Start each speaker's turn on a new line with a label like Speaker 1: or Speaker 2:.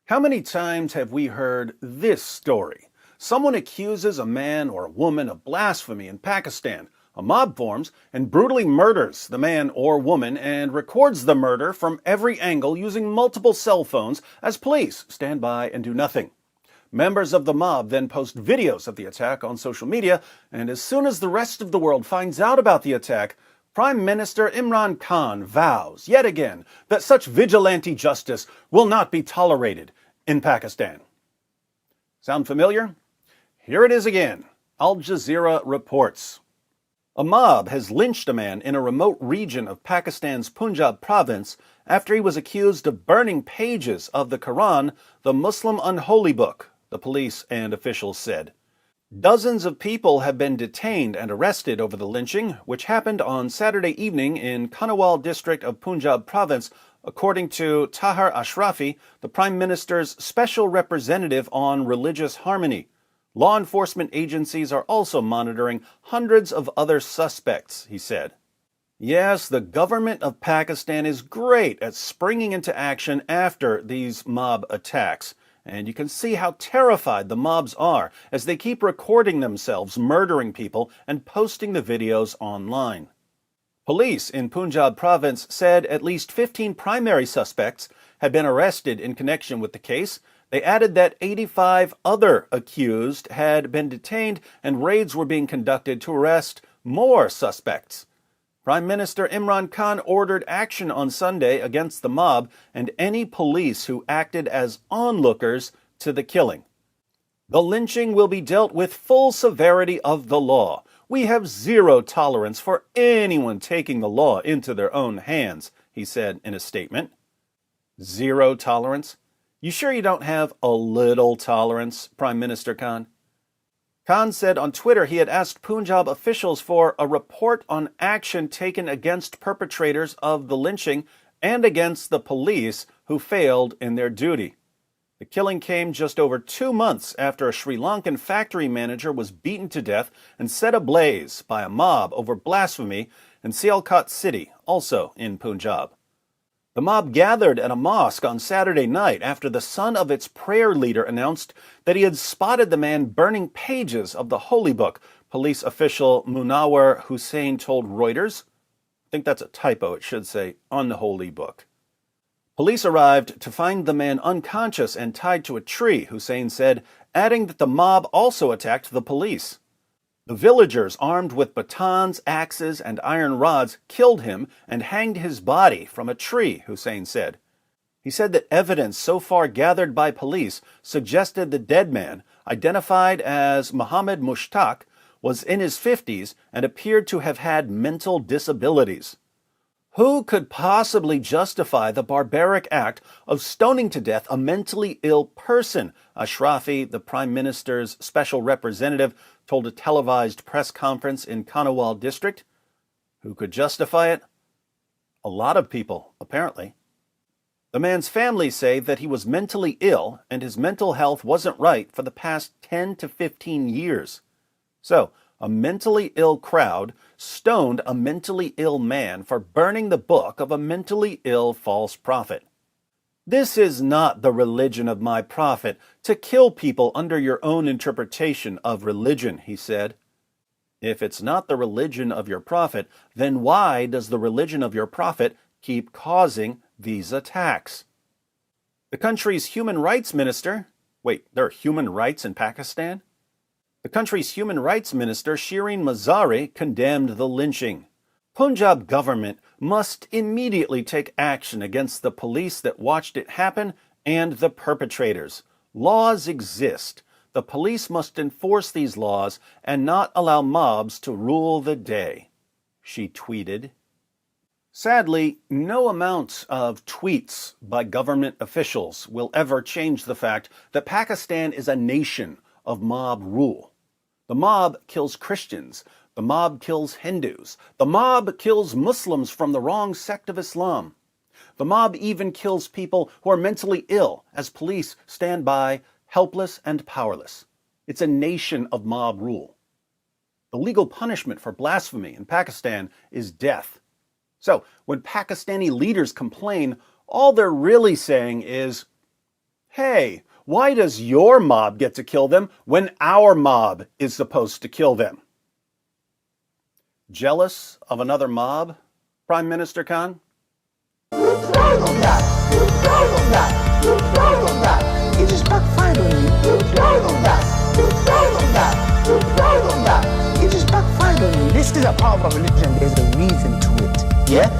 Speaker 1: How many times have we heard this story? Someone accuses a man or a woman of blasphemy in Pakistan. A mob forms and brutally murders the man or woman and records the murder from every angle using multiple cell phones as police stand by and do nothing. Members of the mob then post videos of the attack on social media, and as soon as the rest of the world finds out about the attack, Prime Minister Imran Khan vows, yet again, that such vigilante justice will not be tolerated in Pakistan. Sound familiar? Here it is again. Al Jazeera reports. A mob has lynched a man in a remote region of Pakistan's Punjab Province after he was accused of burning pages of the Quran, the Muslim unholy book, the police and officials said. Dozens of people have been detained and arrested over the lynching, which happened on Saturday evening in Khanewal District of Punjab Province, according to Tahir Ashrafi, the Prime Minister's special representative on religious harmony. Law enforcement agencies are also monitoring hundreds of other suspects, he said. Yes, the government of Pakistan is great at springing into action after these mob attacks. And you can see how terrified the mobs are as they keep recording themselves murdering people and posting the videos online. Police in Punjab Province said at least 15 primary suspects had been arrested in connection with the case. They added that 85 other accused had been detained and raids were being conducted to arrest more suspects. Prime Minister Imran Khan ordered action on Sunday against the mob and any police who acted as onlookers to the killing. The lynching will be dealt with full severity of the law. We have zero tolerance for anyone taking the law into their own hands, he said in a statement. Zero tolerance? You sure you don't have a little tolerance, Prime Minister Khan? Khan said on Twitter he had asked Punjab officials for a report on action taken against perpetrators of the lynching and against the police who failed in their duty. The killing came just over 2 months after a Sri Lankan factory manager was beaten to death and set ablaze by a mob over blasphemy in Sialkot City, also in Punjab. The mob gathered at a mosque on Saturday night after the son of its prayer leader announced that he had spotted the man burning pages of the holy book, police official Munawar Hussain told Reuters. I think that's a typo. It should say unholy book. Police arrived to find the man unconscious and tied to a tree, Hussain said, adding that the mob also attacked the police. The villagers, armed with batons, axes, and iron rods, killed him and hanged his body from a tree, Hussain said. He said that evidence so far gathered by police suggested the dead man, identified as Muhammad Mushtaq, was in his 50s and appeared to have had mental disabilities. Who could possibly justify the barbaric act of stoning to death a mentally ill person? Ashrafi, the Prime Minister's special representative, told a televised press conference in Khanewal District. Who could justify it? A lot of people, apparently. The man's family say that he was mentally ill and his mental health wasn't right for the past 10 to 15 years. So, a mentally ill crowd stoned a mentally ill man for burning the book of a mentally ill false prophet. This is not the religion of my prophet, to kill people under your own interpretation of religion, he said. If it's not the religion of your prophet, then why does the religion of your prophet keep causing these attacks? The country's human rights minister... Wait, there are human rights in Pakistan? The country's human rights minister, Shireen Mazari, condemned the lynching. Punjab government must immediately take action against the police that watched it happen and the perpetrators. Laws exist. The police must enforce these laws and not allow mobs to rule the day, she tweeted. Sadly, no amount of tweets by government officials will ever change the fact that Pakistan is a nation of mob rule. The mob kills Christians. The mob kills Hindus. The mob kills Muslims from the wrong sect of Islam. The mob even kills people who are mentally ill as police stand by, helpless and powerless. It's a nation of mob rule. The legal punishment for blasphemy in Pakistan is death. So, when Pakistani leaders complain, all they're really saying is, Hey, why does your mob get to kill them when our mob is supposed to kill them? Jealous of another mob, Prime Minister Khan?
Speaker 2: It just backfired on you. It just backfired on you. This is a part of our religion. There's a reason to it. Yeah?